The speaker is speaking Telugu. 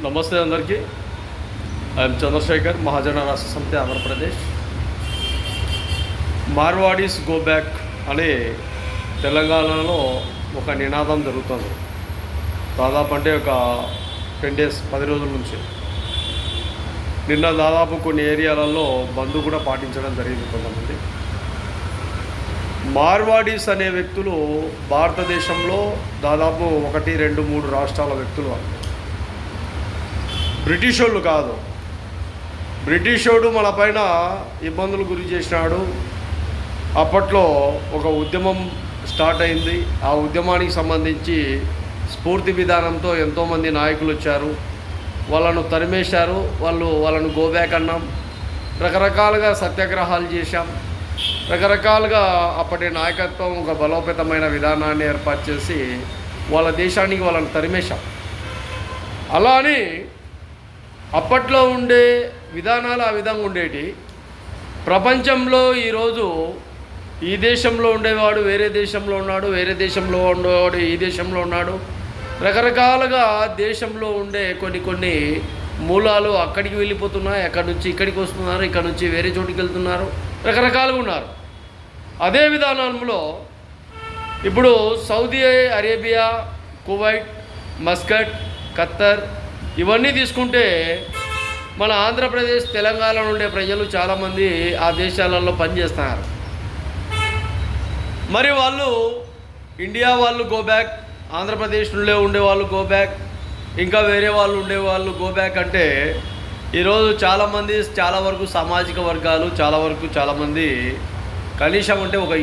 నమస్తే అందరికీ. ఐఎమ్ చంద్రశేఖర్, మహాజన రాష్ట్ర సమితి, ఆంధ్రప్రదేశ్. మార్వాడీస్ గో బ్యాక్ అనే తెలంగాణలో ఒక నినాదం జరుగుతుంది. దాదాపు అంటే ఒక 10 days 10 రోజుల నుంచి. నిన్న దాదాపు కొన్ని ఏరియాలలో బంద్ కూడా పాటించడం జరిగింది కొంతమంది. మార్వాడీస్ అనే వ్యక్తులు భారతదేశంలో దాదాపు 1, 2, 3 రాష్ట్రాల వ్యక్తులు. బ్రిటిష్ వాళ్ళు కాదు. బ్రిటిష్ వాడు మన పైన ఇబ్బందులు గురి చేసినాడు. అప్పట్లో ఒక ఉద్యమం స్టార్ట్ అయింది. ఆ ఉద్యమానికి సంబంధించి స్ఫూర్తి విధానంతో ఎంతోమంది నాయకులు వచ్చారు. వాళ్ళను తరిమేశారు. వాళ్ళను గోబ్యాక్ అన్నాం. రకరకాలుగా సత్యాగ్రహాలు చేశాం. రకరకాలుగా అప్పటి నాయకత్వం ఒక బలోపేతమైన విధానాన్ని ఏర్పాటు చేసి వాళ్ళ దేశానికి వాళ్ళని తరిమేశాం. అలా అని అప్పట్లో ఉండే విధానాలు ఆ విధంగా ఉండేటి. ప్రపంచంలో ఈరోజు ఈ దేశంలో ఉండేవాడు వేరే దేశంలో ఉన్నాడు, వేరే దేశంలో ఉండేవాడు ఈ దేశంలో ఉన్నాడు. రకరకాలుగా దేశంలో ఉండే కొన్ని మూలాలు అక్కడికి వెళ్ళిపోతున్నాయి, అక్కడి నుంచి ఇక్కడికి వస్తున్నారు, ఇక్కడ నుంచి వేరే చోటుకి వెళ్తున్నారు, రకరకాలుగా ఉన్నారు. అదే విధానంలో ఇప్పుడు Saudi Arabia, Kuwait, Muscat, Khattar ఇవన్నీ తీసుకుంటే మన ఆంధ్రప్రదేశ్, తెలంగాణలో ఉండే ప్రజలు చాలామంది ఆ దేశాలలో పనిచేస్తున్నారు. మరి వాళ్ళు ఇండియా వాళ్ళు గో బ్యాక్, ఆంధ్రప్రదేశ్లో ఉండేవాళ్ళు గో బ్యాక్, ఇంకా వేరే వాళ్ళు ఉండేవాళ్ళు గో బ్యాక్ అంటే ఈరోజు చాలామంది చాలా వరకు సామాజిక వర్గాలు చాలామంది కనీసం అంటే ఒక